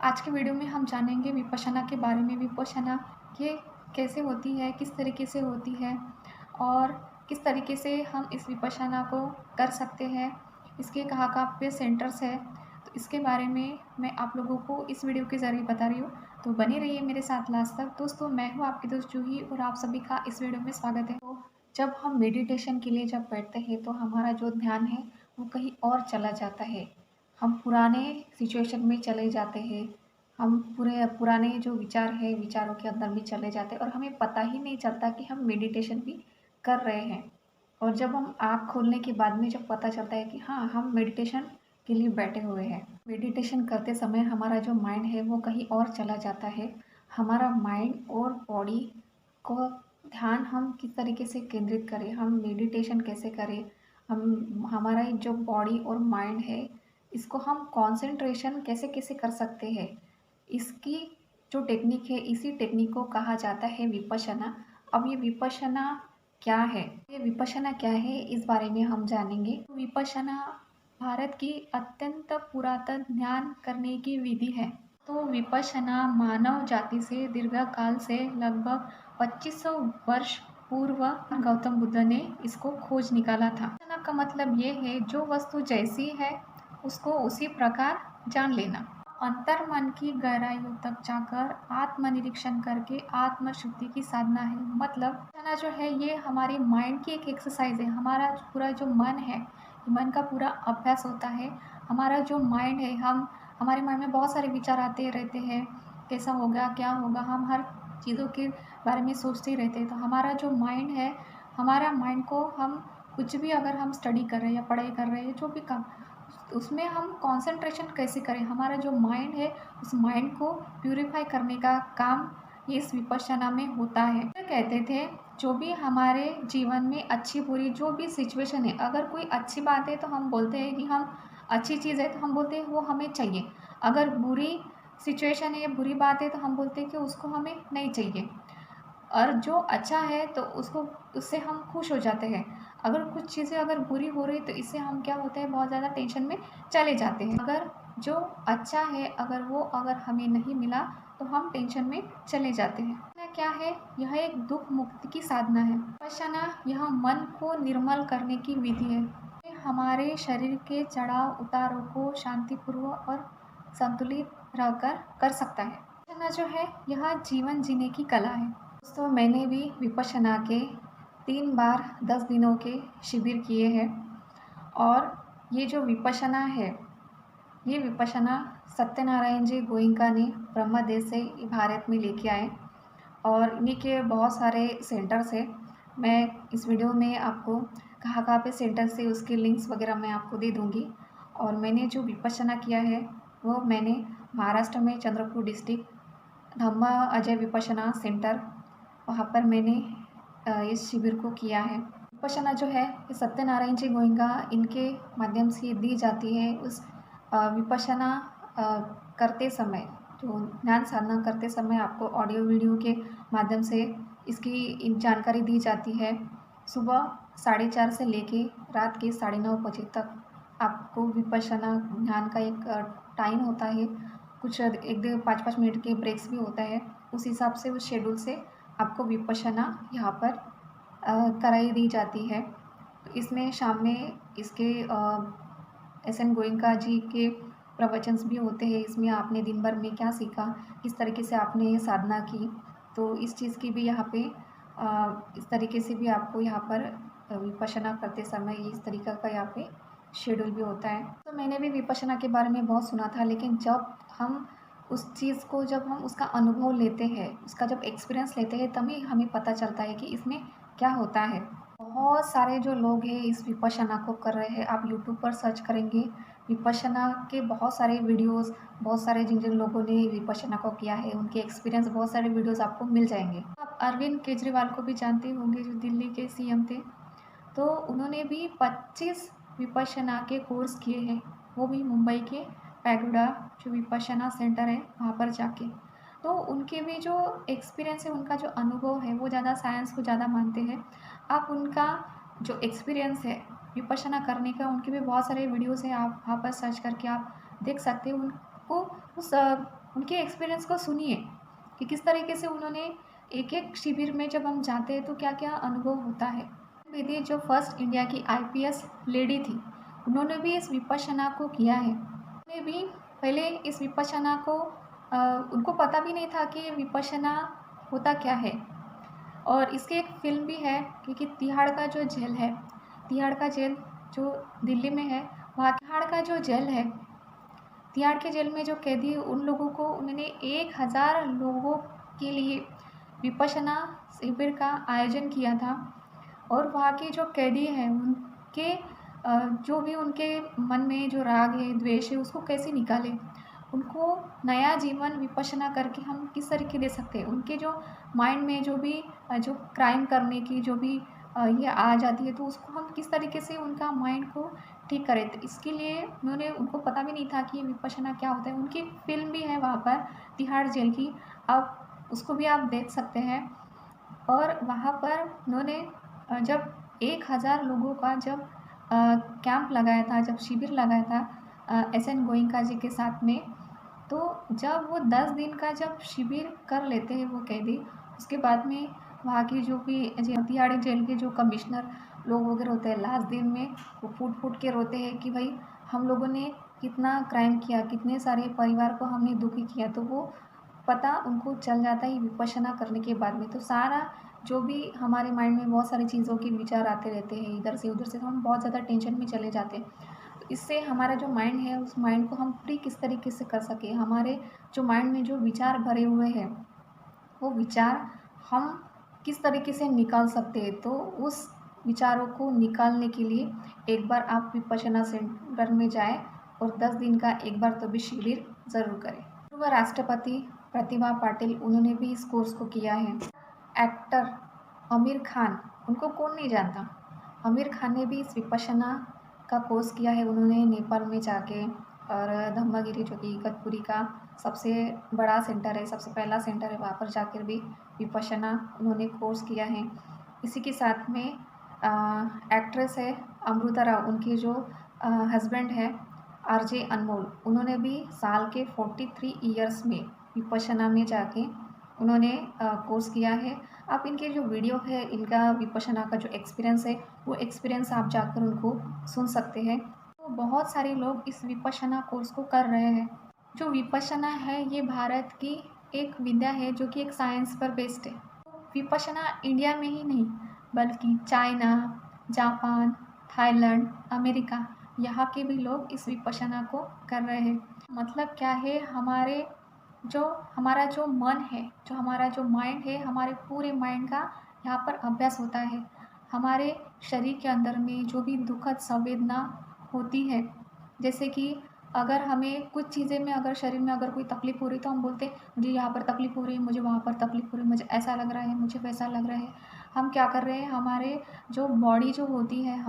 आज के वीडियो में हम जानेंगे विपश्यना के बारे में। विपश्यना ये कैसे होती है, किस तरीके से होती है और किस तरीके से हम इस विपश्यना को कर सकते हैं, इसके कहाँ-कहाँ पे सेंटर्स है। तो इसके बारे में मैं आप लोगों को इस वीडियो के ज़रिए बता रही हूँ, तो बने रहिए मेरे साथ लास्ट तक। दोस्तों, मैं हूँ आपकी दोस्त जूही और आप सभी का इस वीडियो में स्वागत है। तो जब हम मेडिटेशन के लिए जब बैठते हैं तो हमारा जो ध्यान है वो कहीं और चला जाता है। हम पुराने सिचुएशन में चले जाते हैं, हम पुराने जो विचार है विचारों के अंदर भी चले जाते हैं और हमें पता ही नहीं चलता कि हम मेडिटेशन भी कर रहे हैं। और जब हम आँख खोलने के बाद में जब पता चलता है कि हाँ, हम मेडिटेशन के लिए बैठे हुए हैं। मेडिटेशन करते समय हमारा जो माइंड है वो कहीं और चला जाता है। हमारा माइंड और बॉडी को ध्यान हम किस तरीके से केंद्रित करें, हम मेडिटेशन कैसे करें, हम हमारा जो बॉडी और माइंड है इसको हम कंसंट्रेशन कैसे कैसे कर सकते हैं, इसकी जो टेक्निक है, इसी टेक्निक को कहा जाता है विपश्यना। अब ये विपश्यना क्या है, ये विपश्यना क्या है, इस बारे में हम जानेंगे। विपश्यना भारत की अत्यंत पुरातन ध्यान करने की विधि है। तो विपश्यना मानव जाति से दीर्घकाल से लगभग 2500 वर्ष पूर्व गौतम बुद्ध ने इसको खोज निकाला था। विपश्यना का मतलब ये है, जो वस्तु जैसी है उसको उसी प्रकार जान लेना। अंतर मन की गहराइयों तक जाकर आत्मनिरीक्षण करके आत्मशुद्धि की साधना है। मतलब विपश्यना जो है ये हमारे माइंड की एक एक्सरसाइज है। हमारा पूरा जो मन है, मन का पूरा अभ्यास होता है। हमारा जो माइंड है, हमारे माइंड में बहुत सारे विचार आते रहते हैं, कैसा होगा, क्या होगा, हम हर चीज़ों के बारे में सोचते ही रहते हैं। तो हमारा जो माइंड है, हमारा माइंड को हम कुछ भी अगर हम स्टडी कर रहे हैं या पढ़ाई कर रहे हैं, जो भी काम, उसमें हम कंसंट्रेशन कैसे करें, हमारा जो माइंड है उस माइंड को प्यूरिफाई करने का काम ये इस विपश्यना में होता है। तो कहते थे, जो भी हमारे जीवन में अच्छी बुरी जो भी सिचुएशन है, अगर कोई अच्छी बात है तो हम बोलते हैं कि हम अच्छी चीज़ है तो हम बोलते हैं वो हमें चाहिए। अगर बुरी सिचुएशन है या बुरी बात है तो हम बोलते हैं कि उसको हमें नहीं चाहिए। और जो अच्छा है तो उससे हम खुश हो जाते हैं। अगर कुछ चीज़ें अगर बुरी हो रही तो इससे हम क्या होते हैं, बहुत ज़्यादा टेंशन में चले जाते हैं। अगर जो अच्छा है अगर हमें नहीं मिला तो हम टेंशन में चले जाते हैं। विपश्यना क्या है? यह एक दुख मुक्ति की साधना है। विपश्यना यह मन को निर्मल करने की विधि है। ये हमारे शरीर के चढ़ाव उतारों को शांतिपूर्वक और संतुलित रहकर कर सकता है। विपश्यना जो है यह जीवन जीने की कला है। दोस्तों, मैंने भी विपश्यना के 3 बार 10 दिनों के शिविर किए हैं। और ये जो विपश्यना है, ये विपश्यना सत्यनारायण जी गोयनका ने ब्रह्मदेश से भारत में लेके आए और इन्हीं के बहुत सारे सेंटर्स हैं। मैं इस वीडियो में आपको कहाँ पे सेंटर्स है उसके लिंक्स वगैरह मैं आपको दे दूँगी। और मैंने जो विपश्यना किया है वो मैंने महाराष्ट्र में चंद्रपुर डिस्ट्रिक्ट धम्मा अजय विपश्यना सेंटर, वहाँ पर मैंने इस शिविर को किया है। विपश्यना जो है ये सत्यनारायण जी गोयनका इनके माध्यम से दी जाती है। उस विपश्यना करते समय, जो ध्यान साधना करते समय आपको ऑडियो वीडियो के माध्यम से इसकी जानकारी दी जाती है। सुबह 4:30 से लेके रात के 9:30 बजे तक आपको विपश्यना ध्यान का एक टाइम होता है। कुछ 1 5-5 मिनट के ब्रेक्स भी होता है। उस हिसाब से, उस शेड्यूल से आपको विपश्यना यहाँ पर कराई दी जाती है। तो इसमें शाम में इसके एस.एन. गोयनका जी के प्रवचन्स भी होते हैं। इसमें आपने दिन भर में क्या सीखा, किस तरीके से आपने ये साधना की, तो इस चीज़ की भी यहाँ पे इस तरीके से भी आपको यहाँ पर विपश्यना करते समय इस तरीक़ा का यहाँ पे शेड्यूल भी होता है। तो मैंने भी विपश्यना के बारे में बहुत सुना था, लेकिन जब हम उस चीज़ को, जब हम उसका अनुभव लेते हैं, उसका जब एक्सपीरियंस लेते हैं, तभी हमें पता चलता है कि इसमें क्या होता है। बहुत सारे जो लोग हैं इस विपश्यना को कर रहे हैं। आप यूट्यूब पर सर्च करेंगे विपश्यना के बहुत सारे वीडियोस, बहुत सारे जिन जिन लोगों ने विपश्यना को किया है उनके एक्सपीरियंस, बहुत सारे वीडियोस आपको मिल जाएंगे। आप अरविंद केजरीवाल को भी जानते होंगे, जो दिल्ली के सीएम थे। तो उन्होंने भी 25 विपश्यना के कोर्स किए हैं, वो भी मुंबई के पैगोडा जो विपश्यना सेंटर है वहाँ पर जाके। तो उनके भी जो एक्सपीरियंस है, उनका जो अनुभव है, वो ज़्यादा साइंस को ज़्यादा मानते हैं। आप उनका जो एक्सपीरियंस है विपश्यना करने का, उनके भी बहुत सारे वीडियोस हैं, आप वहाँ पर सर्च करके आप देख सकते हो। उनको उस उनके एक्सपीरियंस को सुनिए कि किस तरीके से उन्होंने एक एक शिविर में जब हम जाते हैं तो क्या क्या अनुभव होता है। बेदी जो फर्स्ट इंडिया की आईपीएस लेडी थी, उन्होंने भी इस विपश्यना को किया है। उन्होंने भी पहले इस विपश्यना को उनको पता भी नहीं था कि विपश्यना होता क्या है। और इसकी एक फिल्म भी है, क्योंकि तिहाड़ का जो जेल है, तिहाड़ का जेल जो दिल्ली में है, वहाँ तिहाड़ का जो जेल है, तिहाड़ के जेल में जो कैदी उन लोगों को उन्होंने 1000 लोगों के लिए विपश्यना शिविर का आयोजन किया था। और वहाँ के जो कैदी हैं उनके जो भी उनके मन में जो राग है, द्वेष है, उसको कैसे निकालें, उनको नया जीवन विपश्यना करके हम किस तरीके दे सकते हैं। उनके जो माइंड में जो भी जो क्राइम करने की जो भी ये आ जाती है, तो उसको हम किस तरीके से उनका माइंड को ठीक करें। तो इसके लिए उन्होंने उनको पता भी नहीं था कि विपश्यना क्या होता है। उनकी फिल्म भी है वहाँ पर तिहाड़ जेल की, आप उसको भी आप देख सकते हैं। और वहाँ पर उन्होंने जब 1000 लोगों का जब कैंप लगाया था, जब शिविर लगाया था एस.एन. गोयनका जी के साथ में, तो जब वो 10 दिन का जब शिविर कर लेते हैं वो कैदी, उसके बाद में वहाँ की जो भी तिहाड़ जेल के जो कमिश्नर लोग वगैरह होते हैं, लास्ट दिन में वो फूट फूट के रोते हैं कि भाई हम लोगों ने कितना क्राइम किया, कितने सारे परिवार को हमने दुखी किया। तो वो पता उनको चल जाता है विपश्यना करने के बाद में। तो सारा जो भी हमारे माइंड में बहुत सारी चीज़ों के विचार आते रहते हैं इधर से उधर से, तो हम बहुत ज़्यादा टेंशन में चले जाते हैं। तो इससे हमारा जो माइंड है, उस माइंड को हम फ्री किस तरीके से कर सकें, हमारे जो माइंड में जो विचार भरे हुए हैं वो विचार हम किस तरीके से निकाल सकते हैं। तो उस विचारों को निकालने के लिए एक बार आप विपश्यना सेंटर में जाएं और 10 दिन का एक बार तो भी शिविर ज़रूर करें। पूर्व राष्ट्रपति प्रतिभा पाटिल, उन्होंने भी इस कोर्स को किया है। एक्टर आमिर खान, उनको कौन नहीं जानता, आमिर खान ने भी इस विपश्यना का कोर्स किया है उन्होंने नेपाल में जाके। और धम्मागिरी जो कि इगतपुरी का सबसे बड़ा सेंटर है, सबसे पहला सेंटर है, वहाँ पर जाकर भी विपश्यना उन्होंने कोर्स किया है। इसी के साथ में एक्ट्रेस है अमृता राव, उनके जो हस्बैंड है आरजे अनमोल, उन्होंने भी साल के 43 ईयर्स में विपश्यना में जाके उन्होंने कोर्स किया है। आप इनके जो वीडियो है, इनका विपश्यना का जो एक्सपीरियंस है, वो एक्सपीरियंस आप जाकर उनको सुन सकते हैं। तो बहुत सारे लोग इस विपश्यना कोर्स को कर रहे हैं। जो विपश्यना है ये भारत की एक विद्या है जो कि एक साइंस पर बेस्ड है। विपश्यना इंडिया में ही नहीं बल्कि चाइना, जापान, थाईलैंड, अमेरिका, यहाँ के भी लोग इस विपश्यना को कर रहे हैं। मतलब क्या है, हमारा जो मन है, जो हमारा जो माइंड है, हमारे पूरे माइंड का यहाँ पर अभ्यास होता है। हमारे शरीर के अंदर में जो भी दुखद संवेदना होती है, जैसे कि अगर हमें कुछ चीज़ें में अगर शरीर में अगर कोई तकलीफ़ हो रही है तो हम बोलते हैं मुझे यहाँ पर तकलीफ़ हो रही है, मुझे वहाँ पर तकलीफ़ हो रही है, मुझे ऐसा लग रहा है, मुझे वैसा लग रहा है। हम क्या कर रहे हैं, हमारे जो बॉडी जो होती है,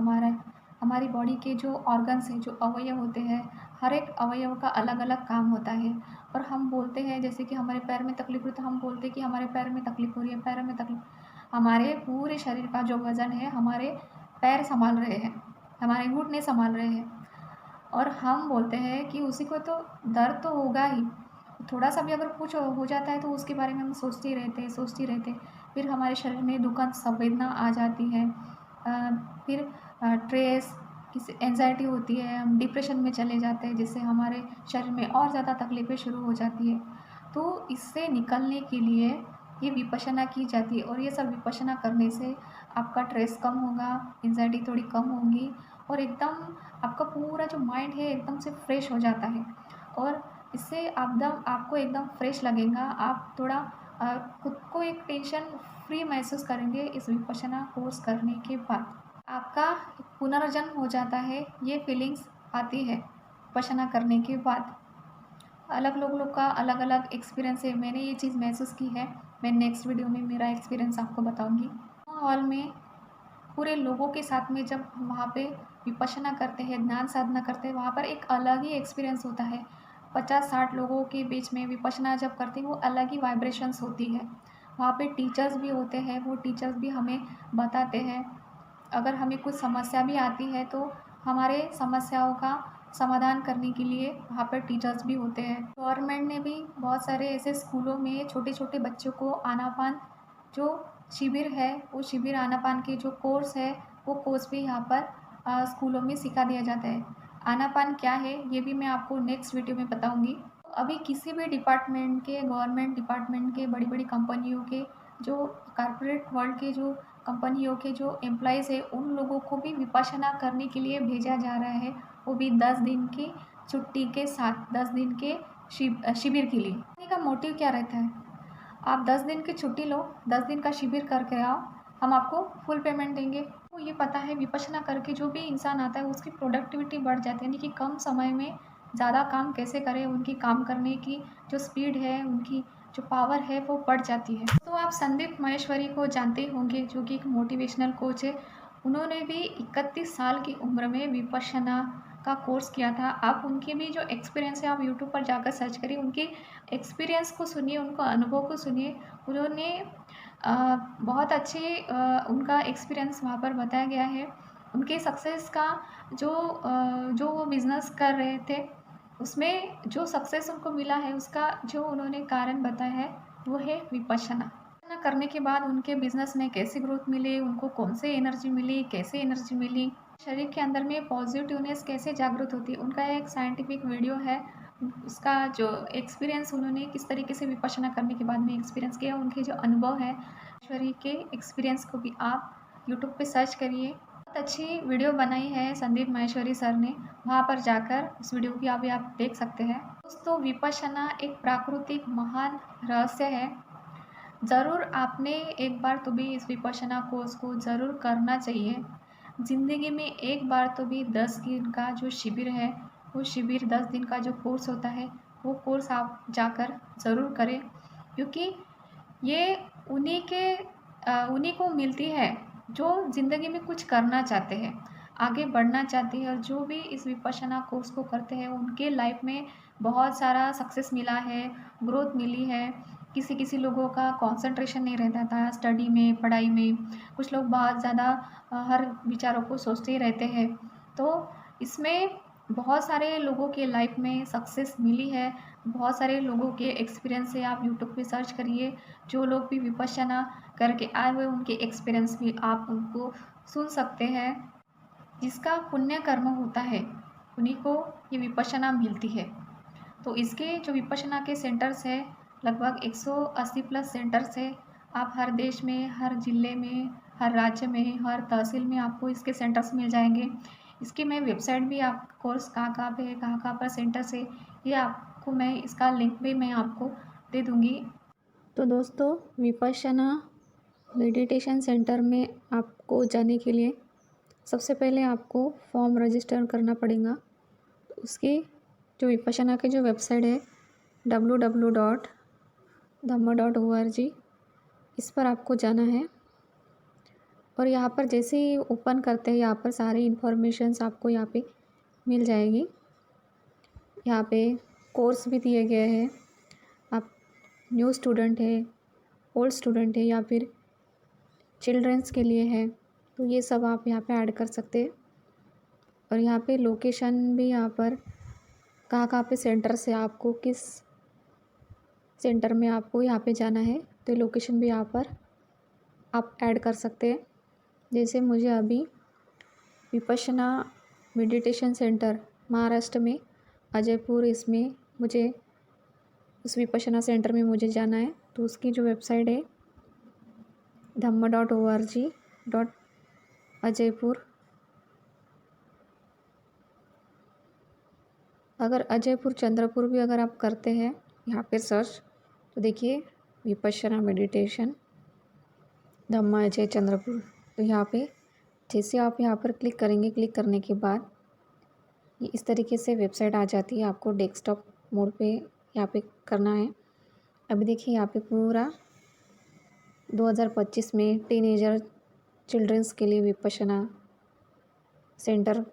हमारी बॉडी के जो ऑर्गन्स हैं, जो अवयव होते हैं, हर एक अवयव का अलग अलग काम होता है। और हम बोलते हैं, जैसे कि हमारे पैर में तकलीफ़ हो तो हम बोलते हैं कि हमारे पैर में तकलीफ़ हो रही है, पैर में तकलीफ़। हमारे पूरे शरीर का जो वज़न है हमारे पैर संभाल रहे हैं, हमारे घुटने संभाल रहे हैं। और हम बोलते हैं कि उसी को तो दर्द तो होगा ही, थोड़ा सा भी अगर कुछ हो जाता है तो उसके बारे में हम सोचते रहते। फिर हमारे शरीर में दुखद संवेदना आ जाती है, फिर स्ट्रेस, किसी एंजाइटी होती है, हम डिप्रेशन में चले जाते हैं, जिससे हमारे शरीर में और ज़्यादा तकलीफ़ें शुरू हो जाती है। तो इससे निकलने के लिए ये विपश्यना की जाती है। और ये सब विपश्यना करने से आपका स्ट्रेस कम होगा, एंजाइटी थोड़ी कम होगी, और एकदम आपका पूरा जो माइंड है एकदम से फ्रेश हो जाता है। और इससे आपको एकदम फ्रेश लगेगा। आप थोड़ा खुद को एक टेंशन फ्री महसूस करेंगे इस विपश्यना कोर्स करने के बाद। आपका पुनर्जन्म हो जाता है, ये फीलिंग्स आती है विपश्यना करने के बाद। अलग लोग का अलग अलग एक्सपीरियंस है, मैंने ये चीज़ महसूस की है। मैं नेक्स्ट वीडियो में मेरा एक्सपीरियंस आपको बताऊँगी। हॉल में पूरे लोगों के साथ में जब हम वहाँ पे विपश्यना करते हैं, ध्यान साधना करते हैं, वहाँ पर एक अलग ही एक्सपीरियंस होता है। 50-60 लोगों के बीच में विपश्यना जब करते हैं, वो अलग ही वाइब्रेशंस होती है। वहाँ पे टीचर्स भी होते हैं, वो टीचर्स भी हमें बताते हैं। अगर हमें कुछ समस्या भी आती है तो हमारे समस्याओं का समाधान करने के लिए वहाँ पर टीचर्स भी होते हैं। गवर्नमेंट ने भी बहुत सारे ऐसे स्कूलों में छोटे छोटे बच्चों को आनापान जो शिविर है, वो शिविर आनापान के जो कोर्स है, वो कोर्स भी यहाँ पर स्कूलों में सिखा दिया जाता है। आनापान क्या है ये भी मैं आपको नेक्स्ट वीडियो में बताऊँगी। अभी किसी भी डिपार्टमेंट के, गवर्नमेंट डिपार्टमेंट के, बड़ी बड़ी कंपनियों के, जो कॉर्पोरेट वर्ल्ड के जो कंपनियों के जो एम्प्लॉयज़ है, उन लोगों को भी विपश्यना करने के लिए भेजा जा रहा है, वो भी 10 दिन की छुट्टी के साथ, 10 दिन के शिविर के लिए। इसका मोटिव क्या रहता है? आप 10 दिन की छुट्टी लो, 10 दिन का शिविर करके आओ, हम आपको फुल पेमेंट देंगे। तो ये पता है विपश्यना करके जो भी इंसान आता है उसकी प्रोडक्टिविटी बढ़ जाती है, यानी कि कम समय में ज़्यादा काम कैसे करें, उनकी काम करने की जो स्पीड है, उनकी जो पावर है वो बढ़ जाती है। तो आप संदीप माहेश्वरी को जानते होंगे, जो कि एक मोटिवेशनल कोच है। उन्होंने भी 31 साल की उम्र में विपश्यना का कोर्स किया था। आप उनकी भी जो एक्सपीरियंस है, आप यूट्यूब पर जाकर सर्च करिए, उनके एक्सपीरियंस को सुनिए, उनका अनुभव को सुनिए। उन्होंने बहुत अच्छे उनका एक्सपीरियंस वहाँ पर बताया गया है। उनके सक्सेस का जो वो बिज़नेस कर रहे थे, उसमें जो सक्सेस उनको मिला है, उसका जो उन्होंने कारण बताया है, वो है विपश्यना। विपश्यना करने के बाद उनके बिज़नेस में कैसे ग्रोथ मिली, उनको कौन से एनर्जी मिली, कैसे एनर्जी मिली, शरीर के अंदर में पॉजिटिवनेस कैसे जागृत होती है, उनका एक साइंटिफिक वीडियो है। उसका जो एक्सपीरियंस उन्होंने किस तरीके से विपश्यना करने के बाद में एक्सपीरियंस किया, उनके जो अनुभव है, माहेश्वरी के एक्सपीरियंस को भी आप यूट्यूब पे सर्च करिए। बहुत अच्छी वीडियो बनाई है संदीप माहेश्वरी सर ने, वहाँ पर जाकर उस वीडियो की अभी आप देख सकते हैं। दोस्तों, विपश्यना एक प्राकृतिक महान रहस्य है। ज़रूर आपने एक बार तो भी इस विपश्यना कोर्स को ज़रूर करना चाहिए। ज़िंदगी में एक बार तो भी 10 दिन का जो शिविर है, वो शिविर 10 दिन का जो कोर्स होता है, वो कोर्स आप जाकर ज़रूर करें, क्योंकि ये उन्हीं को मिलती है जो ज़िंदगी में कुछ करना चाहते हैं, आगे बढ़ना चाहते हैं, और जो भी इस विपश्यना कोर्स को करते हैं उनके लाइफ में बहुत सारा सक्सेस मिला है, ग्रोथ मिली है। किसी लोगों का कंसंट्रेशन नहीं रहता था स्टडी में, पढ़ाई में। कुछ लोग बहुत ज़्यादा हर विचारों को सोचते ही रहते हैं। तो इसमें बहुत सारे लोगों के लाइफ में सक्सेस मिली है। बहुत सारे लोगों के एक्सपीरियंस से आप यूट्यूब पे सर्च करिए, जो लोग भी विपश्यना करके आए हुए उनके एक्सपीरियंस भी आप उनको सुन सकते हैं। जिसका पुण्य कर्म होता है उन्हीं को ये विपश्यना मिलती है। तो इसके जो विपश्यना के सेंटर्स हैं, लगभग 180 प्लस सेंटर्स है। आप हर देश में, हर ज़िले में, हर राज्य में, हर तहसील में आपको इसके सेंटर्स मिल जाएंगे। इसकी मैं वेबसाइट भी, आप कोर्स कहाँ पे है, कहाँ पर सेंटर्स है, ये आपको मैं इसका लिंक भी मैं आपको दे दूँगी। तो दोस्तों, विपश्यना मेडिटेशन सेंटर में आपको जाने के लिए सबसे पहले आपको फॉर्म रजिस्टर करना पड़ेगा। उसकी जो विपश्यना की जो वेबसाइट है www.dhamma.org, इस पर आपको जाना है। और यहाँ पर जैसे ही ओपन करते हैं, यहाँ पर सारी इन्फॉर्मेशंस आपको यहाँ पे मिल जाएगी। यहाँ पे कोर्स भी दिए गए हैं। आप न्यू स्टूडेंट है, ओल्ड स्टूडेंट है, या फिर चिल्ड्रंस के लिए है, तो ये सब आप यहाँ पे ऐड कर सकते हैं। और यहाँ पे लोकेशन भी, यहाँ पर कहाँ पे सेंटर से आपको किस सेंटर में आपको यहाँ पे जाना है, तो लोकेशन भी यहाँ पर आप ऐड कर सकते हैं। जैसे मुझे अभी विपश्यना मेडिटेशन सेंटर महाराष्ट्र में अजयपुर, इसमें मुझे उस विपश्यना सेंटर में मुझे जाना है, तो उसकी जो वेबसाइट है dhamma.org.ajaypur। अगर अजयपुर चंद्रपुर भी अगर आप करते हैं यहाँ पे सर्च, तो देखिए विपश्यना मेडिटेशन धम्मा अजय चंद्रपुर, तो यहाँ पे जैसे आप यहाँ पर क्लिक करेंगे, क्लिक करने के बाद ये इस तरीके से वेबसाइट आ जाती है। आपको डेस्कटॉप मोड पे यहाँ पे करना है। अभी देखिए यहाँ पे पूरा 2025 में टीनेजर चिल्ड्रंस के लिए विपश्यना सेंटर,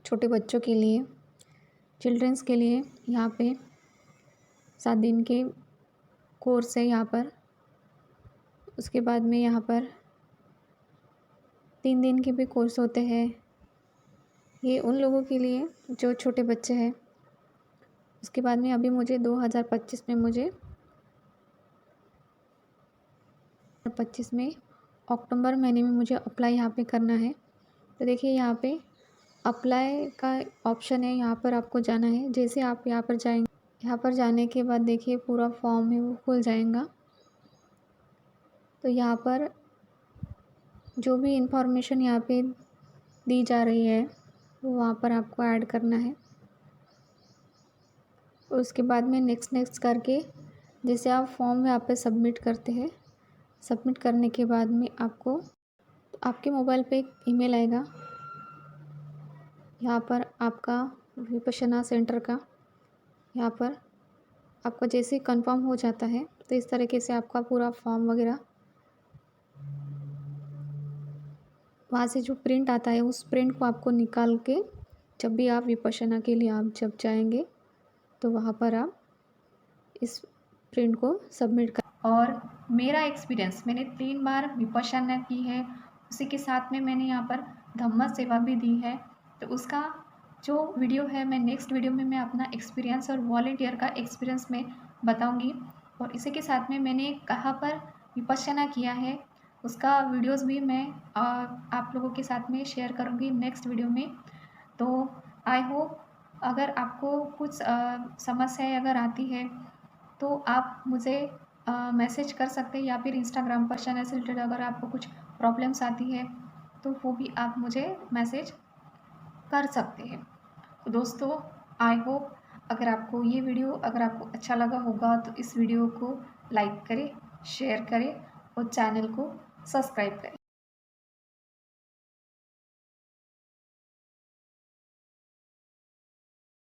छोटे बच्चों के लिए, चिल्ड्रंस के लिए यहाँ पे 7 दिन के कोर्स है यहाँ पर। उसके बाद में यहाँ पर 3 दिन के भी कोर्स होते हैं। ये उन लोगों के लिए जो छोटे बच्चे हैं। उसके बाद में अभी मुझे 2025 में अक्टूबर महीने में मुझे अप्लाई यहाँ पे करना है। तो देखिए यहाँ पे अप्लाई का ऑप्शन है, यहाँ पर आपको जाना है। जैसे आप यहाँ पर जाएंगे, यहाँ पर जाने के बाद देखिए पूरा फॉर्म है वो खुल जाएगा। तो यहाँ पर जो भी इंफॉर्मेशन यहाँ पे दी जा रही है वो वहाँ पर आपको ऐड करना है। उसके बाद में नेक्स्ट करके जैसे आप फॉर्म यहाँ पे सबमिट करते हैं, सबमिट करने के बाद में आपको आपके मोबाइल पे एक ईमेल आएगा। यहाँ पर आपका विपश्यना सेंटर का यहाँ पर आपका जैसे ही कंफर्म हो जाता है तो इस तरीके से आपका पूरा फॉर्म वगैरह वहाँ से जो प्रिंट आता है उस प्रिंट को आपको निकाल के जब भी आप विपश्यना के लिए आप जब जाएंगे तो वहाँ पर आप इस प्रिंट को सबमिट कर। और मेरा एक्सपीरियंस, मैंने 3 बार विपश्यना की है, उसी के साथ में मैंने यहाँ पर धम्म सेवा भी दी है। तो उसका जो वीडियो है मैं नेक्स्ट वीडियो में मैं अपना एक्सपीरियंस और वॉलंटियर का एक्सपीरियंस में बताऊँगी। और इसी के साथ में मैंने कहाँ पर विपश्यना किया है उसका वीडियोस भी मैं आप लोगों के साथ में शेयर करूँगी नेक्स्ट वीडियो में। तो आई होप अगर आपको कुछ समस्याएं अगर आती है तो आप मुझे मैसेज कर सकते हैं, या फिर इंस्टाग्राम पर चैनल से रिलेटेड अगर आपको कुछ प्रॉब्लम्स आती है तो वो भी आप मुझे मैसेज कर सकते हैं। तो दोस्तों आई होप अगर आपको ये वीडियो अगर आपको अच्छा लगा होगा तो इस वीडियो को लाइक करें, शेयर करें और चैनल को सब्सक्राइब करें।